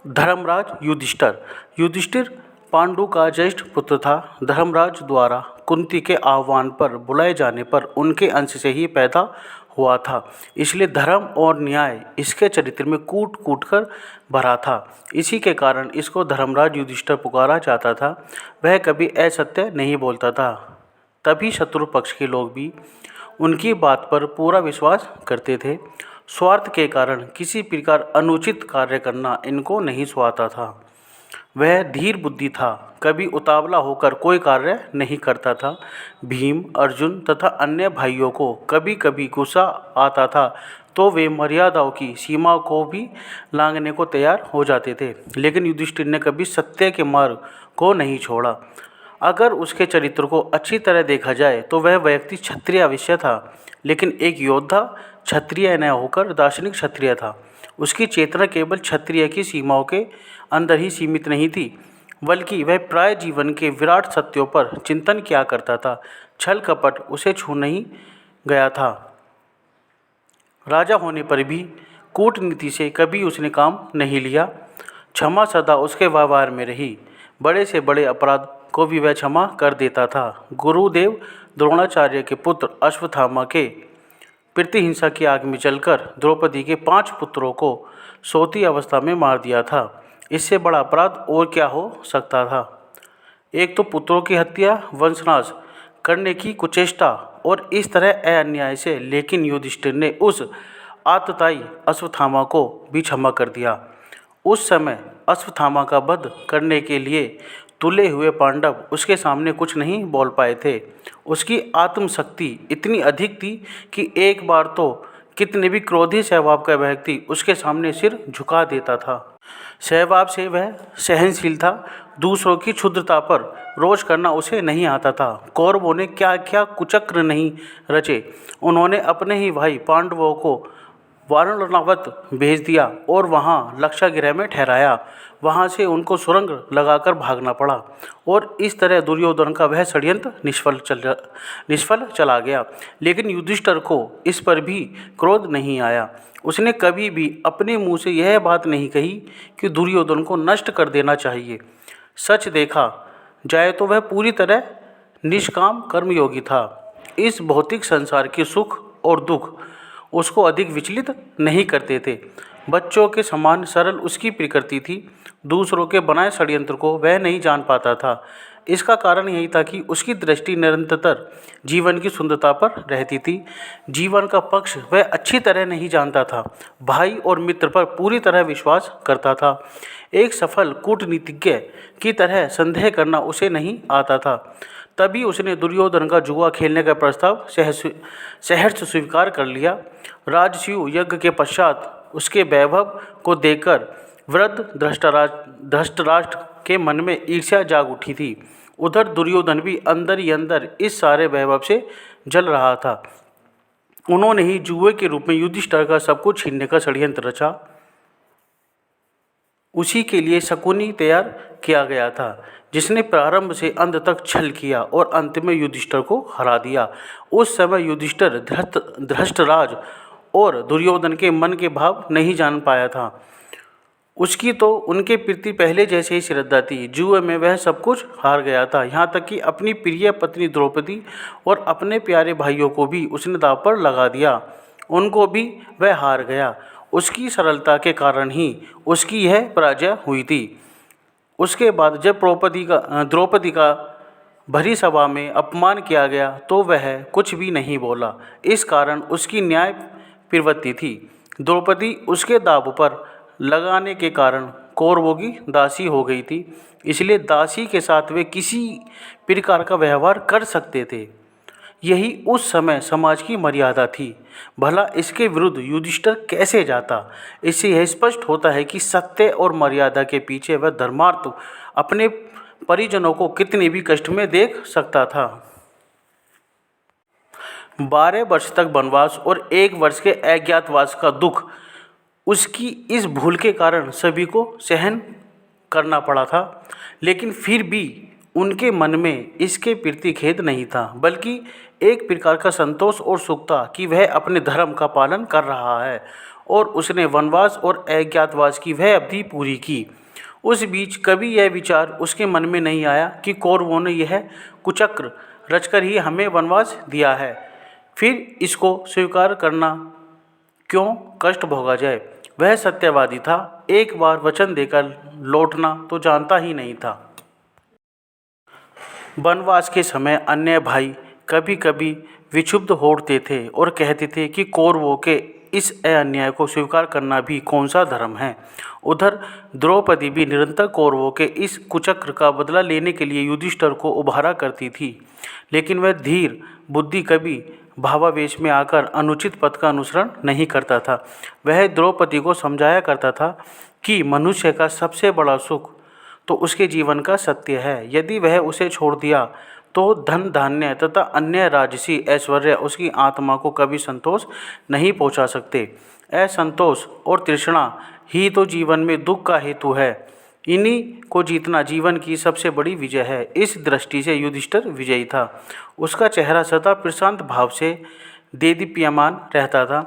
धर्मराज युधिष्ठिर। युधिष्ठिर पांडु का ज्येष्ठ पुत्र था। धर्मराज द्वारा कुंती के आह्वान पर बुलाए जाने पर उनके अंश से ही पैदा हुआ था, इसलिए धर्म और न्याय इसके चरित्र में कूट कूट कर भरा था। इसी के कारण इसको धर्मराज युधिष्ठिर पुकारा जाता था। वह कभी असत्य नहीं बोलता था, तभी शत्रु पक्ष के लोग भी उनकी बात पर पूरा विश्वास करते थे। स्वार्थ के कारण किसी प्रकार अनुचित कार्य करना इनको नहीं सुहाता था। वह धीर बुद्धि था, कभी उतावला होकर कोई कार्य नहीं करता था। भीम, अर्जुन तथा अन्य भाइयों को कभी कभी गुस्सा आता था तो वे मर्यादाओं की सीमा को भी लांघने को तैयार हो जाते थे, लेकिन युधिष्ठिर ने कभी सत्य के मार्ग को नहीं छोड़ा। अगर उसके चरित्र को अच्छी तरह देखा जाए तो वह व्यक्ति क्षत्रिय अवश्य था, लेकिन एक योद्धा क्षत्रिय न होकर दार्शनिक क्षत्रिय था। उसकी चेतना केवल क्षत्रिय की सीमाओं के अंदर ही सीमित नहीं थी, बल्कि वह प्राय जीवन के विराट सत्यों पर चिंतन किया करता था। छल कपट उसे छू नहीं गया था। राजा होने पर भी कूटनीति से कभी उसने काम नहीं लिया। क्षमा सदा उसके व्यवहार में रही। बड़े से बड़े अपराध को भी वह क्षमा कर देता था। गुरुदेव द्रोणाचार्य के पुत्र अश्वत्थामा के प्रतिहिंसा की आग में जलकर द्रौपदी के 5 पुत्रों को सोती अवस्था में मार दिया था। इससे बड़ा अपराध और क्या हो सकता था। एक तो पुत्रों की हत्या, वंशनाश करने की कुचेष्टा और इस तरह अन्याय से, लेकिन युधिष्ठिर ने उस आतताई अश्वत्थामा को भी क्षमा कर दिया। उस समय अश्वत्थामा का वध करने के लिए तुले हुए पांडव उसके सामने कुछ नहीं बोल पाए थे। उसकी आत्मशक्ति इतनी अधिक थी कि एक बार तो कितने भी क्रोधी स्वभाव का व्यक्ति उसके सामने सिर झुका देता था। स्वभाव से वह सहनशील था। दूसरों की क्षुद्रता पर रोष करना उसे नहीं आता था। कौरवों ने क्या क्या कुचक्र नहीं रचे। उन्होंने अपने ही भाई पांडवों को वारणावत भेज दिया और वहाँ लक्षागृह में ठहराया। वहाँ से उनको सुरंग लगाकर भागना पड़ा और इस तरह दुर्योधन का वह षड्यंत्र निष्फल चला गया। लेकिन युधिष्ठिर को इस पर भी क्रोध नहीं आया। उसने कभी भी अपने मुंह से यह बात नहीं कही कि दुर्योधन को नष्ट कर देना चाहिए। सच देखा जाए तो वह पूरी तरह निष्काम कर्मयोगी था। इस भौतिक संसार के सुख और दुख उसको अधिक विचलित नहीं करते थे। बच्चों के समान सरल उसकी प्रकृति थी। दूसरों के बनाए षड्यंत्र को वह नहीं जान पाता था। इसका कारण यही था कि उसकी दृष्टि निरंतर जीवन की सुंदरता पर रहती थी। जीवन का पक्ष वह अच्छी तरह नहीं जानता था। भाई और मित्र पर पूरी तरह विश्वास करता था। एक सफल कूटनीतिज्ञ की तरह संदेह करना उसे नहीं आता था। तभी उसने दुर्योधन का जुआ खेलने का प्रस्ताव सहर्ष स्वीकार कर लिया। राजसूय यज्ञ के पश्चात उसके वैभव को देखकर वृद्ध धृतराष्ट्र के मन में ईर्ष्या जाग उठी थी। उधर दुर्योधन भी अंदर ही अंदर इस सारे वैभव से जल रहा था। उन्होंने ही जुए के रूप में युधिष्ठिर का सब कुछ छीनने का षड्यंत्र रचा। उसी के लिए शकुनी तैयार किया गया था, जिसने प्रारंभ से अंत तक छल किया और अंत में युधिष्ठिर को हरा दिया। उस समय युधिष्ठिर धृतराष्ट्र और दुर्योधन के मन के भाव नहीं जान पाया था। उसकी तो उनके प्रति पहले जैसे ही श्रद्धा थी। जुए में वह सब कुछ हार गया था, यहाँ तक कि अपनी प्रिय पत्नी द्रौपदी और अपने प्यारे भाइयों को भी उसने दांव पर लगा दिया। उनको भी वह हार गया। उसकी सरलता के कारण ही उसकी यह पराजय हुई थी। उसके बाद जब द्रौपदी का भरी सभा में अपमान किया गया तो वह कुछ भी नहीं बोला। इस कारण उसकी न्याय प्रवृत्ति थी। द्रौपदी उसके दाव पर लगाने के कारण कौरवों की दासी हो गई थी, इसलिए दासी के साथ वे किसी प्रकार का व्यवहार कर सकते थे। यही उस समय समाज की मर्यादा थी। भला इसके विरुद्ध युधिष्ठिर कैसे जाता। इससे यह स्पष्ट होता है कि सत्य और मर्यादा के पीछे वह धर्मार्थ अपने परिजनों को कितने भी कष्ट में देख सकता था। 12 वर्ष तक वनवास और 1 वर्ष के अज्ञातवास का दुख उसकी इस भूल के कारण सभी को सहन करना पड़ा था। लेकिन फिर भी उनके मन में इसके प्रति खेद नहीं था, बल्कि एक प्रकार का संतोष और सुख था कि वह अपने धर्म का पालन कर रहा है और उसने वनवास और अज्ञातवास की वह अवधि पूरी की। उस बीच कभी यह विचार उसके मन में नहीं आया कि कौरवों ने यह कुचक्र रचकर ही हमें वनवास दिया है, फिर इसको स्वीकार करना क्यों कष्ट भोगा जाए। वह सत्यवादी था, एक बार वचन देकर लौटना तो जानता ही नहीं था। वनवास के समय अन्य भाई कभी कभी विक्षुब्ध हो उठते थे और कहते थे कि कौरवों के इस अन्याय को स्वीकार करना भी कौन सा धर्म है। उधर द्रौपदी भी निरंतर कौरवों के इस कुचक्र का बदला लेने के लिए युधिष्ठिर को उभारा करती थी, लेकिन वह धीर बुद्धि कभी भावावेश में आकर अनुचित पथ का अनुसरण नहीं करता था। वह द्रौपदी को समझाया करता था कि मनुष्य का सबसे बड़ा सुख तो उसके जीवन का सत्य है। यदि वह उसे छोड़ दिया तो धन धान्य तथा अन्य राजसी ऐश्वर्य उसकी आत्मा को कभी संतोष नहीं पहुंचा सकते। असंतोष और तृष्णा ही तो जीवन में दुख का हेतु है। इन्हीं को जीतना जीवन की सबसे बड़ी विजय है। इस दृष्टि से युधिष्ठिर विजयी था। उसका चेहरा सदा प्रशांत भाव से देदीप्यमान रहता था।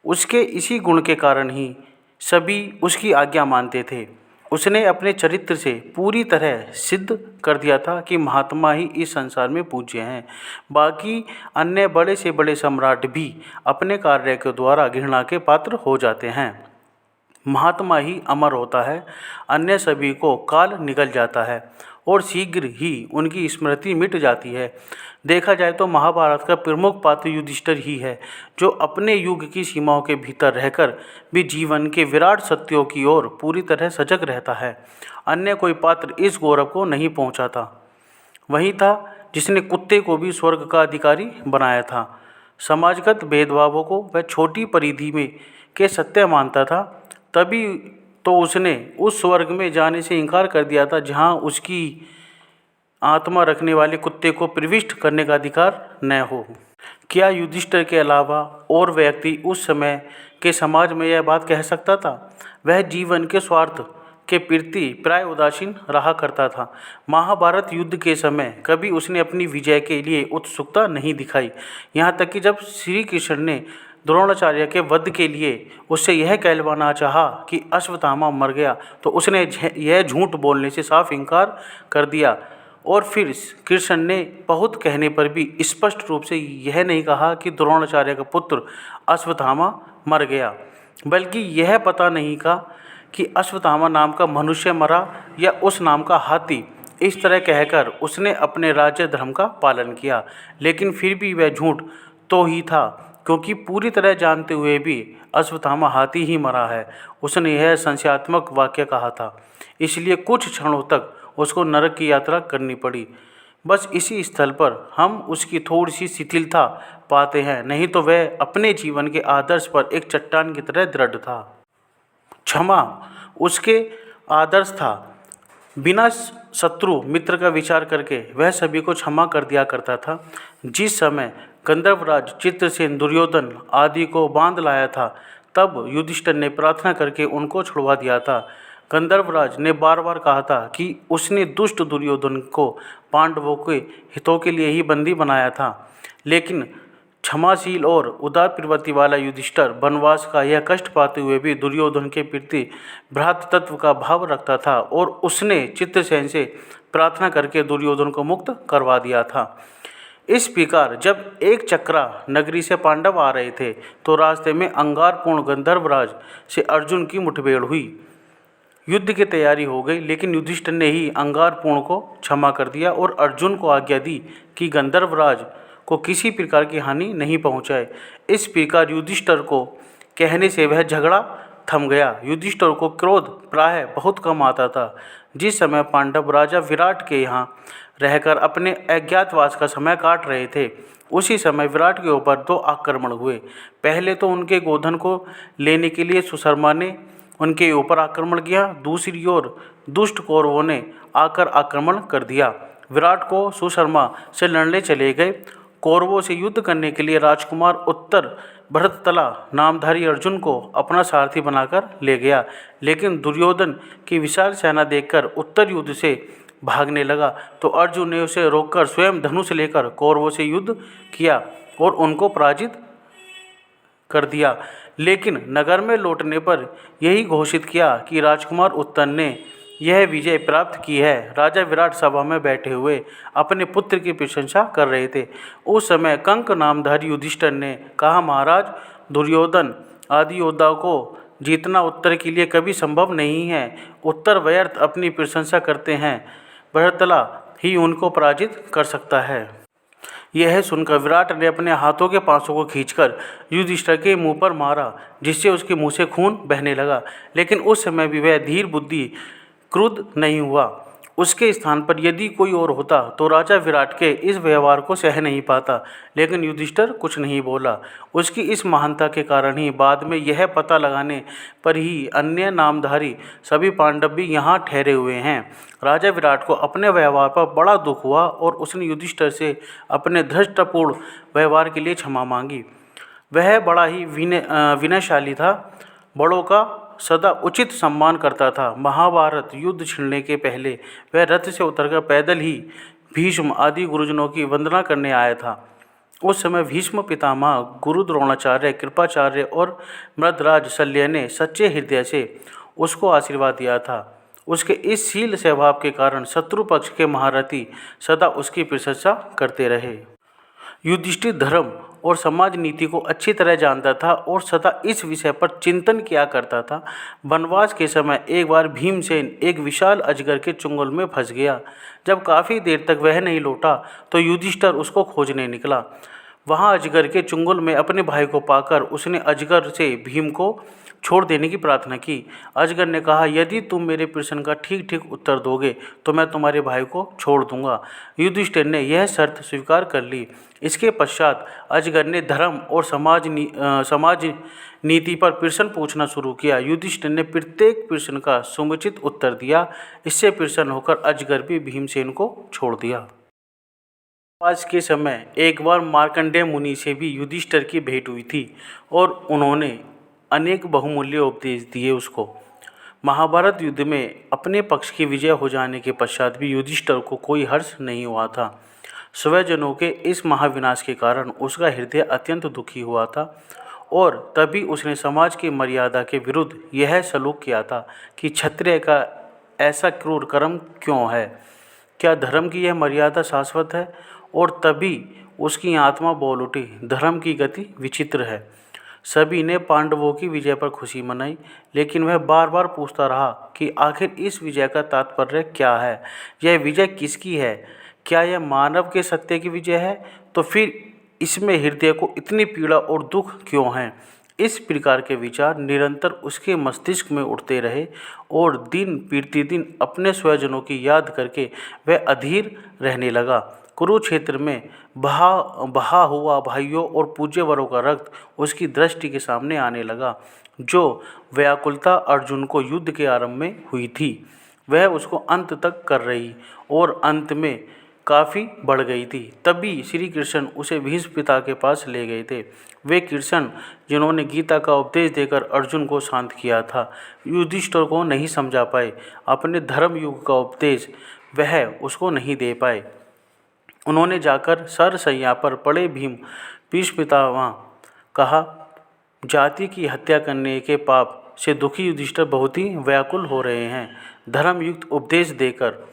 उसके इसी गुण के कारण ही सभी उसकी आज्ञा मानते थे। उसने अपने चरित्र से पूरी तरह सिद्ध कर दिया था कि महात्मा ही इस संसार में पूज्य हैं। बाकी अन्य बड़े से बड़े सम्राट भी अपने कार्य के द्वारा घृणा के पात्र हो जाते हैं। महात्मा ही अमर होता है, अन्य सभी को काल निकल जाता है और शीघ्र ही उनकी स्मृति मिट जाती है। देखा जाए तो महाभारत का प्रमुख पात्र युधिष्ठिर ही है, जो अपने युग की सीमाओं के भीतर रहकर भी जीवन के विराट सत्यों की ओर पूरी तरह सजग रहता है। अन्य कोई पात्र इस गौरव को नहीं पहुंचाता। वही था जिसने कुत्ते को भी स्वर्ग का अधिकारी बनाया था। समाजगत भेदभावों को वह छोटी परिधि में के सत्य मानता था, तभी तो उसने उस स्वर्ग में जाने से इनकार कर दिया था जहाँ उसकी आत्मा रखने वाले कुत्ते को प्रविष्ट करने का अधिकार न हो। क्या युधिष्ठिर के अलावा और व्यक्ति उस समय के समाज में यह बात कह सकता था? वह जीवन के स्वार्थ के प्रति प्राय उदासीन रहा करता था। महाभारत युद्ध के समय कभी उसने अपनी विजय के लिए उत्सुकता नहीं दिखाई। यहाँ तक कि जब श्री कृष्ण ने द्रोणाचार्य के वध के लिए उससे यह कहलवाना चाहा कि अश्वत्थामा मर गया, तो उसने यह झूठ बोलने से साफ इनकार कर दिया। और फिर कृष्ण ने बहुत कहने पर भी स्पष्ट रूप से यह नहीं कहा कि द्रोणाचार्य का पुत्र अश्वत्थामा मर गया, बल्कि यह पता नहीं कहा कि अश्वत्थामा नाम का मनुष्य मरा या उस नाम का हाथी। इस तरह कहकर उसने अपने राज्य धर्म का पालन किया, लेकिन फिर भी वह झूठ तो ही था, क्योंकि पूरी तरह जानते हुए भी अश्वत्थामा हाथी ही मरा है। उसने यह संशयात्मक वाक्य कहा था, इसलिए कुछ क्षणों तक उसको नरक की यात्रा करनी पड़ी। बस इसी स्थल पर हम उसकी थोड़ी सी शिथिलता पाते हैं, नहीं तो वह अपने जीवन के आदर्श पर एक चट्टान की तरह दृढ़ था। क्षमा उसके आदर्श था। बिना शत्रु मित्र का विचार करके वह सभी को क्षमा कर दिया करता था। जिस समय गंधर्वराज चित्रसेन दुर्योधन आदि को बांध लाया था, तब युधिष्ठिर ने प्रार्थना करके उनको छुड़वा दिया था। गंधर्वराज ने बार बार कहा था कि उसने दुष्ट दुर्योधन को पांडवों के हितों के लिए ही बंदी बनाया था, लेकिन क्षमाशील और उदार प्रवृत्ति वाला युधिष्ठिर वनवास का यह कष्ट पाते हुए भी दुर्योधन के प्रति भ्रातृत्व का भाव रखता था और उसने चित्रसेन से प्रार्थना करके दुर्योधन को मुक्त करवा दिया था। इस प्रकार जब एक चक्रा नगरी से पांडव आ रहे थे, तो रास्ते में अंगारपूर्ण गंधर्वराज से अर्जुन की मुठभेड़ हुई। युद्ध की तैयारी हो गई, लेकिन युधिष्ठिर ने ही अंगारपूर्ण को क्षमा कर दिया और अर्जुन को आज्ञा दी कि गंधर्वराज को किसी प्रकार की हानि नहीं पहुंचाए। इस प्रकार युधिष्ठिर को कहने से वह झगड़ा थम गया। युधिष्ठिर को क्रोध प्रायः बहुत कम आता था। जिस समय पांडव राजा विराट के यहाँ रहकर अपने अज्ञातवास का समय काट रहे थे, उसी समय विराट के ऊपर 2 आक्रमण हुए। पहले तो उनके गोधन को लेने के लिए सुशर्मा ने उनके ऊपर आक्रमण किया, दूसरी ओर दुष्ट कौरवों ने आकर आक्रमण कर दिया। विराट को सुशर्मा से लड़ने चले गए। कौरवों से युद्ध करने के लिए राजकुमार उत्तर भरततला नामधारी अर्जुन को अपना सारथी बनाकर ले गया, लेकिन दुर्योधन की विशाल सेना देखकर उत्तर युद्ध से भागने लगा, तो अर्जुन ने उसे रोककर स्वयं धनुष लेकर कौरवों से युद्ध किया और उनको पराजित कर दिया। लेकिन नगर में लौटने पर यही घोषित किया कि राजकुमार उत्तन ने यह विजय प्राप्त की है। राजा विराट सभा में बैठे हुए अपने पुत्र की प्रशंसा कर रहे थे। उस समय कंक नामधारी युधिष्ठिर ने कहा, महाराज, दुर्योधन आदि योद्धाओं को जीतना उत्तर के लिए कभी संभव नहीं है। उत्तर व्यर्थ अपनी प्रशंसा करते हैं, बृहत्तला ही उनको पराजित कर सकता है। यह सुनकर विराट ने अपने हाथों के पांसों को खींचकर युधिष्ठिर के मुंह पर मारा, जिससे उसके मुंह से खून बहने लगा। लेकिन उस समय भी वह धीर बुद्धि क्रुद्ध नहीं हुआ। उसके स्थान पर यदि कोई और होता तो राजा विराट के इस व्यवहार को सह नहीं पाता। लेकिन युधिष्ठिर कुछ नहीं बोला। उसकी इस महानता के कारण ही बाद में यह पता लगाने पर ही अन्य नामधारी सभी पांडव भी यहाँ ठहरे हुए हैं। राजा विराट को अपने व्यवहार पर बड़ा दुख हुआ और उसने युधिष्ठिर से अपने धृष्टपूर्ण व्यवहार के लिए क्षमा मांगी। वह बड़ा ही विनयशाली था, बड़ों का सदा उचित सम्मान करता था। महाभारत युद्ध छिड़ने के पहले वह रथ से उतरकर पैदल ही भीष्म आदि गुरुजनों की वंदना करने आया था। उस समय भीष्म पितामह, गुरु द्रोणाचार्य, कृपाचार्य और मृदराज शल्य ने सच्चे हृदय से उसको आशीर्वाद दिया था। उसके इस शील स्वभाव के कारण शत्रु पक्ष के महारथी सदा उसकी प्रशंसा करते रहे। युधिष्ठिर धर्म और समाज नीति को अच्छी तरह जानता था और सदा इस विषय पर चिंतन किया करता था। वनवास के समय एक बार भीमसेन एक विशाल अजगर के चुंगल में फंस गया। जब काफ़ी देर तक वह नहीं लौटा तो युधिष्ठिर उसको खोजने निकला। वहाँ अजगर के चुंगल में अपने भाई को पाकर उसने अजगर से भीम को छोड़ देने की प्रार्थना की। अजगर ने कहा, यदि तुम मेरे प्रश्न का ठीक ठीक उत्तर दोगे तो मैं तुम्हारे भाई को छोड़ दूंगा। युधिष्ठिर ने यह शर्त स्वीकार कर ली। इसके पश्चात अजगर ने धर्म और समाज नीति पर प्रश्न पूछना शुरू किया। युधिष्ठिर ने प्रत्येक प्रश्न का समुचित उत्तर दिया। इससे प्रसन्न होकर अजगर भी भीमसेन को छोड़ दिया। आज के समय एक बार मार्कंडेय मुनि से भी युधिष्ठिर की भेंट हुई थी और उन्होंने अनेक बहुमूल्य उपदेश दिए उसको। महाभारत युद्ध में अपने पक्ष की विजय हो जाने के पश्चात भी युधिष्ठिर को कोई हर्ष नहीं हुआ था। स्वजनों के इस महाविनाश के कारण उसका हृदय अत्यंत दुखी हुआ था और तभी उसने समाज की मर्यादा के विरुद्ध यह सलूक किया था कि क्षत्रिय का ऐसा क्रूर कर्म क्यों है? क्या धर्म की यह मर्यादा शाश्वत है? और तभी उसकी आत्मा बोल उठी, धर्म की गति विचित्र है। सभी ने पांडवों की विजय पर खुशी मनाई, लेकिन वह बार बार पूछता रहा कि आखिर इस विजय का तात्पर्य क्या है? यह विजय किसकी है? क्या यह मानव के सत्य की विजय है? तो फिर इसमें हृदय को इतनी पीड़ा और दुख क्यों है? इस प्रकार के विचार निरंतर उसके मस्तिष्क में उठते रहे और दिन प्रतिदिन अपने स्वजनों की याद करके वह अधीर रहने लगा। कुरुक्षेत्र में बहा हुआ भाइयों और पूज्य वरों का रक्त उसकी दृष्टि के सामने आने लगा। जो व्याकुलता अर्जुन को युद्ध के आरंभ में हुई थी, वह उसको अंत तक कर रही और अंत में काफ़ी बढ़ गई थी। तभी श्री कृष्ण उसे भीष्म पिता के पास ले गए थे। वे कृष्ण जिन्होंने गीता का उपदेश देकर अर्जुन को शांत किया था, युधिष्ठिर को नहीं समझा पाए। अपने धर्म युग का उपदेश वह उसको नहीं दे पाए। उन्होंने जाकर सरसैया पर पड़े भीष्म पितामह कहा, जाति की हत्या करने के पाप से दुखी युधिष्ठिर बहुत ही व्याकुल हो रहे हैं। धर्मयुक्त उपदेश देकर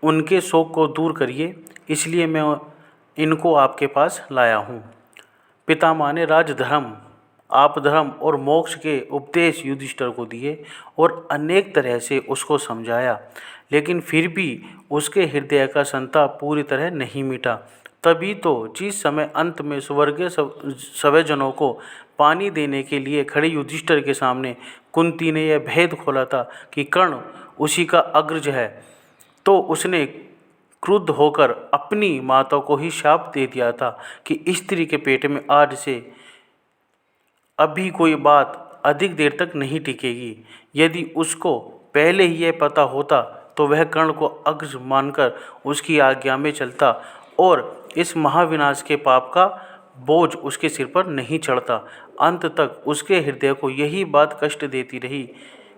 उनके शोक को दूर करिए, इसलिए मैं इनको आपके पास लाया हूँ। पितामह ने राजधर्म, आपधर्म और मोक्ष के उपदेश युधिष्ठिर को दिए और अनेक तरह से उसको समझाया, लेकिन फिर भी उसके हृदय का संताप पूरी तरह नहीं मिटा। तभी तो जिस समय अंत में स्वर्गीय स्वजनों को पानी देने के लिए खड़े युधिष्ठिर के सामने कुंती ने यह भेद खोला था कि कर्ण उसी का अग्रज है, तो उसने क्रुद्ध होकर अपनी माता को ही शाप दे दिया था कि स्त्री के पेट में आज से अभी कोई बात अधिक देर तक नहीं टिकेगी। यदि उसको पहले ही यह पता होता तो वह कर्ण को अग्रज मानकर उसकी आज्ञा में चलता और इस महाविनाश के पाप का बोझ उसके सिर पर नहीं चढ़ता। अंत तक उसके हृदय को यही बात कष्ट देती रही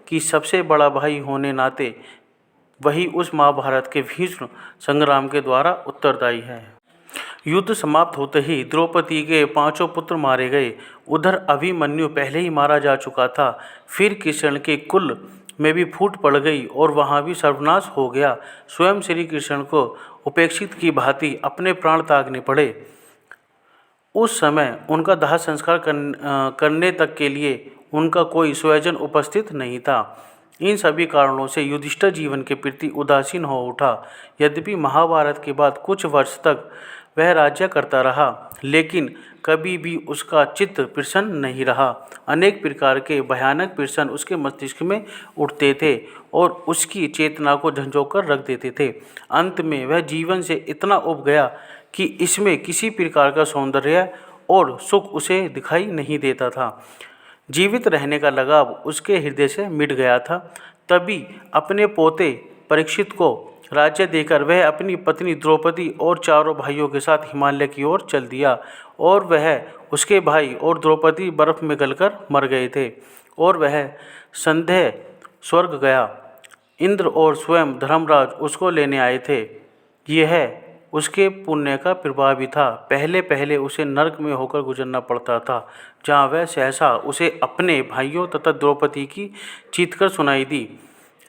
कि सबसे बड़ा भाई होने नाते वही उस महाभारत के भीष्म संग्राम के द्वारा उत्तरदायी है। युद्ध समाप्त होते ही द्रौपदी के 5 पुत्र मारे गए। उधर अभिमन्यु पहले ही मारा जा चुका था। फिर कृष्ण के कुल में भी फूट पड़ गई और वहाँ भी सर्वनाश हो गया। स्वयं श्री कृष्ण को उपेक्षित की भांति अपने प्राण त्यागने पड़े। उस समय उनका दाह संस्कार करने तक के लिए उनका कोई स्वजन उपस्थित नहीं था। इन सभी कारणों से युधिष्ठिर जीवन के प्रति उदासीन हो उठा। यद्यपि महाभारत के बाद कुछ वर्ष तक वह राज्य करता रहा, लेकिन कभी भी उसका चित्त प्रसन्न नहीं रहा। अनेक प्रकार के भयानक प्रश्न उसके मस्तिष्क में उठते थे और उसकी चेतना को झंझोकर रख देते थे। अंत में वह जीवन से इतना उब गया कि इसमें किसी प्रकार का सौंदर्य और सुख उसे दिखाई नहीं देता था। जीवित रहने का लगाव उसके हृदय से मिट गया था। तभी अपने पोते परीक्षित को राज्य देकर वह अपनी पत्नी द्रौपदी और चारों भाइयों के साथ हिमालय की ओर चल दिया। और वह, उसके भाई और द्रौपदी बर्फ में गलकर मर गए थे और वह संदेह स्वर्ग गया। इंद्र और स्वयं धर्मराज उसको लेने आए थे। यह उसके पुण्य का प्रभाव भी था। पहले पहले उसे नरक में होकर गुजरना पड़ता था, जहाँ वह सहसा उसे अपने भाइयों तथा द्रौपदी की चीतकर सुनाई दी।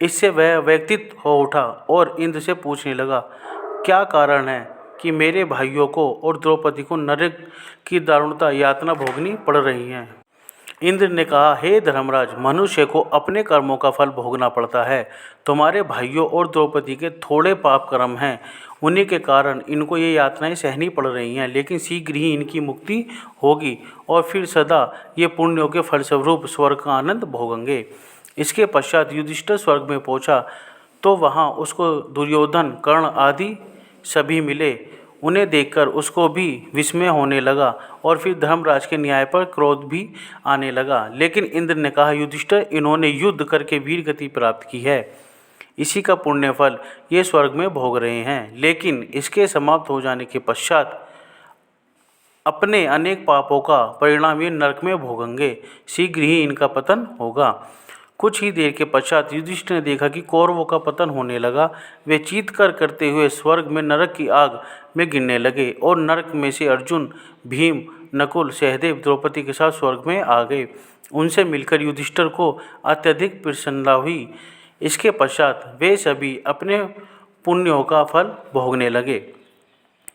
इससे वह व्यथित हो उठा और इंद्र से पूछने लगा, क्या कारण है कि मेरे भाइयों को और द्रौपदी को नरक की दारुणता यातना भोगनी पड़ रही है। इंद्र ने कहा, हे धर्मराज, मनुष्य को अपने कर्मों का फल भोगना पड़ता है। तुम्हारे भाइयों और द्रौपदी के थोड़े पाप कर्म हैं, उन्हीं के कारण इनको ये यातनाएं सहनी पड़ रही हैं, लेकिन शीघ्र ही इनकी मुक्ति होगी और फिर सदा ये पुण्यों के फलस्वरूप स्वर्ग का आनंद भोगेंगे। इसके पश्चात युधिष्ठिर स्वर्ग में पहुंचा तो वहाँ उसको दुर्योधन, कर्ण आदि सभी मिले। उन्हें देखकर उसको भी विस्मय होने लगा और फिर धर्मराज के न्याय पर क्रोध भी आने लगा। लेकिन इंद्र ने कहा, युधिष्ठिर, इन्होंने युद्ध करके वीर गति प्राप्त की है, इसी का पुण्य फल ये स्वर्ग में भोग रहे हैं, लेकिन इसके समाप्त हो जाने के पश्चात अपने अनेक पापों का परिणाम ये नरक में भोगेंगे। शीघ्र ही इनका पतन होगा। कुछ ही देर के पश्चात युधिष्ठिर ने देखा कि कौरवों का पतन होने लगा। वे चीत्कार करते हुए स्वर्ग में नरक की आग में गिरने लगे और नरक में से अर्जुन, भीम, नकुल, सहदेव, द्रौपदी के साथ स्वर्ग में आ गए। उनसे मिलकर युधिष्ठिर को अत्यधिक प्रसन्नता हुई। इसके पश्चात वे सभी अपने पुण्यों का फल भोगने लगे।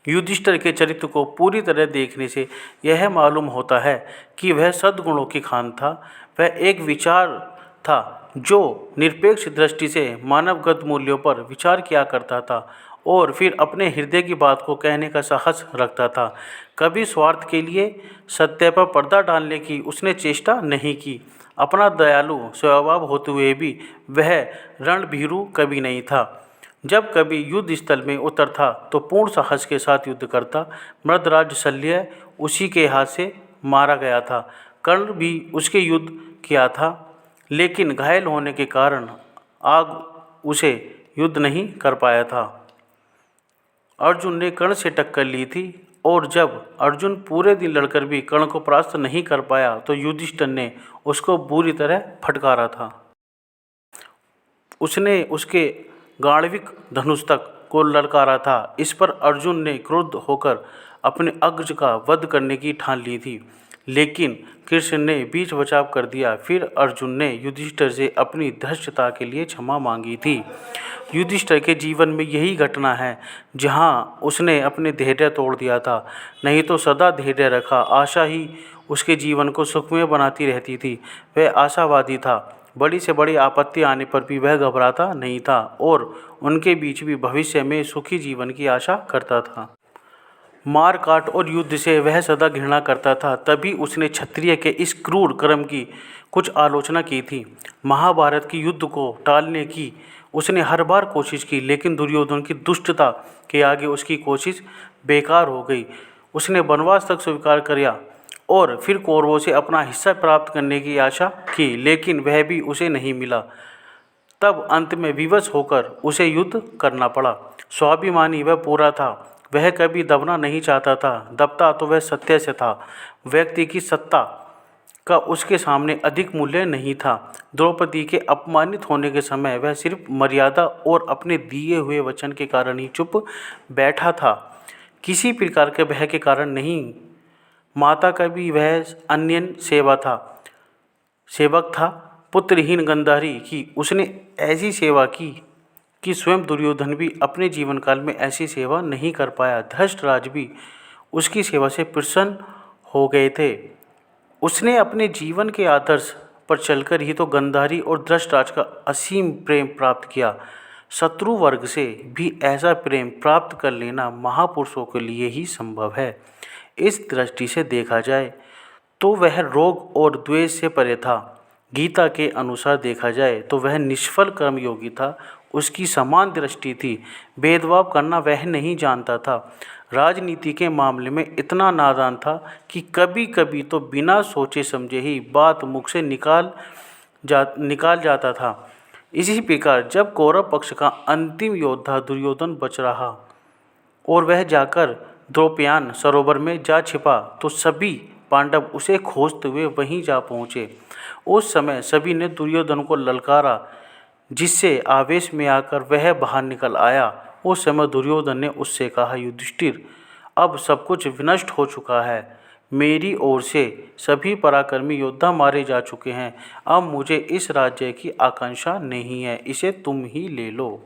युधिष्ठिर के चरित्र को पूरी तरह देखने से यह मालूम होता है कि वह सद्गुणों की खान था। वह एक विचार था जो निरपेक्ष दृष्टि से मानवगत मूल्यों पर विचार किया करता था और फिर अपने हृदय की बात को कहने का साहस रखता था। कभी स्वार्थ के लिए सत्य पर पर्दा डालने की उसने चेष्टा नहीं की। अपना दयालु स्वभाव होते हुए भी वह रणभीरु कभी नहीं था। जब कभी युद्ध स्थल में उतरता तो पूर्ण साहस के साथ युद्ध करता। मृतराज शल्य उसी के हाथ से मारा गया था। कर्ण भी उसके युद्ध किया था, लेकिन घायल होने के कारण आग उसे युद्ध नहीं कर पाया था। अर्जुन ने कर्ण से टक्कर ली थी और जब अर्जुन पूरे दिन लड़कर भी कर्ण को परास्त नहीं कर पाया तो युधिष्ठिर ने उसको बुरी तरह फटकारा था। उसने उसके गांडविक धनुष तक को ललकारा था। इस पर अर्जुन ने क्रुद्ध होकर अपने अग्रज का वध करने की ठान ली थी, लेकिन कृष्ण ने बीच बचाव कर दिया। फिर अर्जुन ने युधिष्ठिर से अपनी धृष्टता के लिए क्षमा मांगी थी। युधिष्ठिर के जीवन में यही घटना है जहाँ उसने अपने धैर्य तोड़ दिया था, नहीं तो सदा धैर्य रखा। आशा ही उसके जीवन को सुखमय बनाती रहती थी। वह आशावादी था। बड़ी से बड़ी आपत्ति आने पर भी वह घबराता नहीं था और उनके बीच भी भविष्य में सुखी जीवन की आशा करता था। मार काट और युद्ध से वह सदा घृणा करता था। तभी उसने क्षत्रिय के इस क्रूर कर्म की कुछ आलोचना की थी। महाभारत की युद्ध को टालने की उसने हर बार कोशिश की, लेकिन दुर्योधन की दुष्टता के आगे उसकी कोशिश बेकार हो गई। उसने वनवास तक स्वीकार किया और फिर कौरवों से अपना हिस्सा प्राप्त करने की आशा की, लेकिन वह भी उसे नहीं मिला। तब अंत में विवश होकर उसे युद्ध करना पड़ा। स्वाभिमानी वह पूरा था। वह कभी दबना नहीं चाहता था। दबता तो वह सत्य से था। व्यक्ति की सत्ता का उसके सामने अधिक मूल्य नहीं था। द्रौपदी के अपमानित होने के समय वह सिर्फ मर्यादा और अपने दिए हुए वचन के कारण ही चुप बैठा था। किसी प्रकार के भय के कारण नहीं। माता का भी वह अन्यन सेवक था। पुत्रहीन गांधारी की उसने ऐसी सेवा की कि स्वयं दुर्योधन भी अपने जीवन काल में ऐसी सेवा नहीं कर पाया। धृष्टराज भी उसकी सेवा से प्रसन्न हो गए थे। उसने अपने जीवन के आदर्श पर चलकर ही तो गांधारी और धृष्टराज का असीम प्रेम प्राप्त किया। शत्रु वर्ग से भी ऐसा प्रेम प्राप्त कर लेना महापुरुषों के लिए ही संभव है। इस दृष्टि से देखा जाए तो वह रोग और द्वेष से परे था। गीता के अनुसार देखा जाए तो वह निष्फल कर्मयोगी था। उसकी समान दृष्टि थी। भेदभाव करना वह नहीं जानता था। राजनीति के मामले में इतना नादान था कि कभी कभी तो बिना सोचे समझे ही बात मुख से निकाल जाता था। इसी प्रकार जब कौरव पक्ष का अंतिम योद्धा दुर्योधन बच रहा और वह जाकर द्रौपयान सरोवर में जा छिपा तो सभी पांडव उसे खोजते हुए वहीं जा पहुँचे। उस समय सभी ने दुर्योधन को ललकारा, जिससे आवेश में आकर वह बाहर निकल आया। उस समय दुर्योधन ने उससे कहा, युधिष्ठिर, अब सब कुछ विनष्ट हो चुका है। मेरी ओर से सभी पराक्रमी योद्धा मारे जा चुके हैं। अब मुझे इस राज्य की आकांक्षा नहीं है, इसे तुम ही ले लो।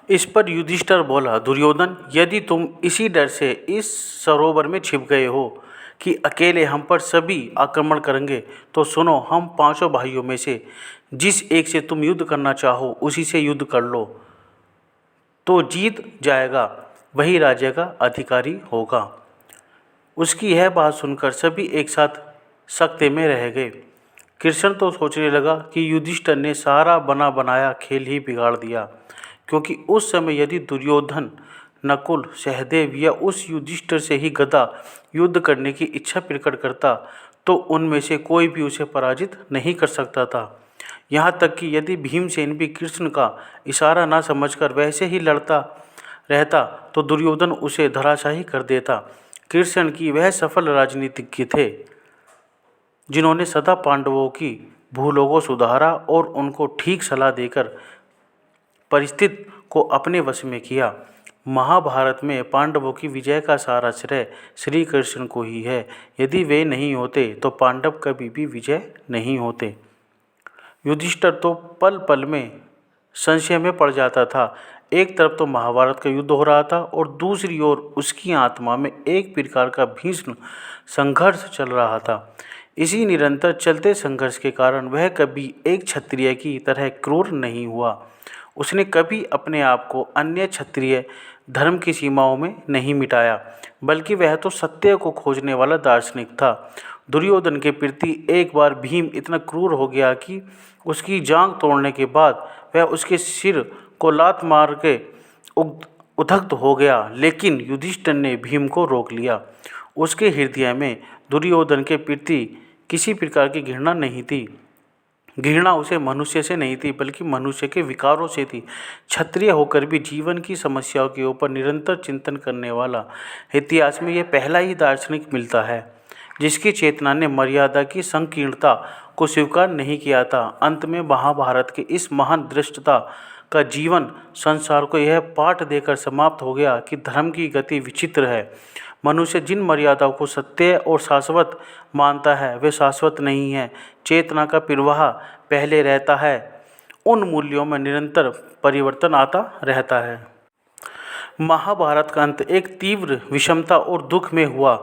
इस पर युधिष्ठिर बोला, दुर्योधन, यदि तुम इसी डर से इस सरोवर में छिप गए हो कि अकेले हम पर सभी आक्रमण करेंगे, तो सुनो, हम पांचों भाइयों में से जिस एक से तुम युद्ध करना चाहो उसी से युद्ध कर लो, तो जीत जाएगा, वही राज्य का अधिकारी होगा। उसकी यह बात सुनकर सभी एक साथ सकते में रह गए। कृष्ण तो सोचने लगा कि युधिष्ठिर ने सारा बना बनाया खेल ही बिगाड़ दिया, क्योंकि उस समय यदि दुर्योधन, नकुल, सहदेव या उस युधिष्ठिर से ही गदा युद्ध करने की इच्छा प्रकट करता तो उनमें से कोई भी उसे पराजित नहीं कर सकता था। यहाँ तक कि यदि भीमसेन भी कृष्ण का इशारा ना समझकर वैसे ही लड़ता रहता तो दुर्योधन उसे धराशायी कर देता। कृष्ण की वह सफल राजनीतिज्ञ थे जिन्होंने सदा पांडवों की भूलों को सुधारा और उनको ठीक सलाह देकर परिस्थिति को अपने वश में किया। महाभारत में पांडवों की विजय का सारा श्रेय श्री कृष्ण को ही है। यदि वे नहीं होते तो पांडव कभी भी विजय नहीं होते। युधिष्ठिर तो पल पल में संशय में पड़ जाता था। एक तरफ तो महाभारत का युद्ध हो रहा था और दूसरी ओर उसकी आत्मा में एक प्रकार का भीषण संघर्ष चल रहा था। इसी निरंतर चलते संघर्ष के कारण वह कभी एक क्षत्रिय की तरह क्रूर नहीं हुआ। उसने कभी अपने आप को अन्य क्षत्रिय धर्म की सीमाओं में नहीं मिटाया, बल्कि वह तो सत्य को खोजने वाला दार्शनिक था। दुर्योधन के प्रति एक बार भीम इतना क्रूर हो गया कि उसकी जांघ तोड़ने के बाद वह उसके सिर को लात मार के उद्युक्त हो गया, लेकिन युधिष्ठिर ने भीम को रोक लिया। उसके हृदय में दुर्योधन के प्रति किसी प्रकार की घृणा नहीं थी। घृणा उसे मनुष्य से नहीं थी, बल्कि मनुष्य के विकारों से थी। क्षत्रिय होकर भी जीवन की समस्याओं के ऊपर निरंतर चिंतन करने वाला इतिहास में यह पहला ही दार्शनिक मिलता है जिसकी चेतना ने मर्यादा की संकीर्णता को स्वीकार नहीं किया था। अंत में महाभारत के इस महान दृष्टता का जीवन संसार को यह पाठ देकर समाप्त हो गया कि धर्म की गति विचित्र है। मनुष्य जिन मर्यादाओं को सत्य और शाश्वत मानता है वे शाश्वत नहीं है। चेतना का प्रवाह पहले रहता है, उन मूल्यों में निरंतर परिवर्तन आता रहता है। महाभारत का अंत एक तीव्र विषमता और दुख में हुआ।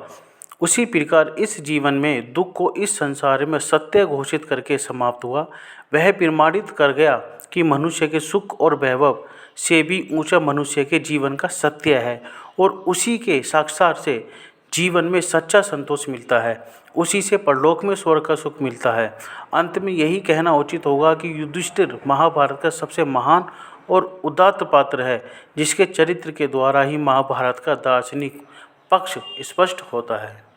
उसी प्रकार इस जीवन में दुख को इस संसार में सत्य घोषित करके समाप्त हुआ। वह प्रमाणित कर गया कि मनुष्य के सुख और वैभव से भी ऊंचा मनुष्य के जीवन का सत्य है और उसी के साक्षात से जीवन में सच्चा संतोष मिलता है। उसी से परलोक में स्वर्ग का सुख मिलता है। अंत में यही कहना उचित होगा कि युधिष्ठिर महाभारत का सबसे महान और उदात्त पात्र है, जिसके चरित्र के द्वारा ही महाभारत का दार्शनिक पक्ष स्पष्ट होता है।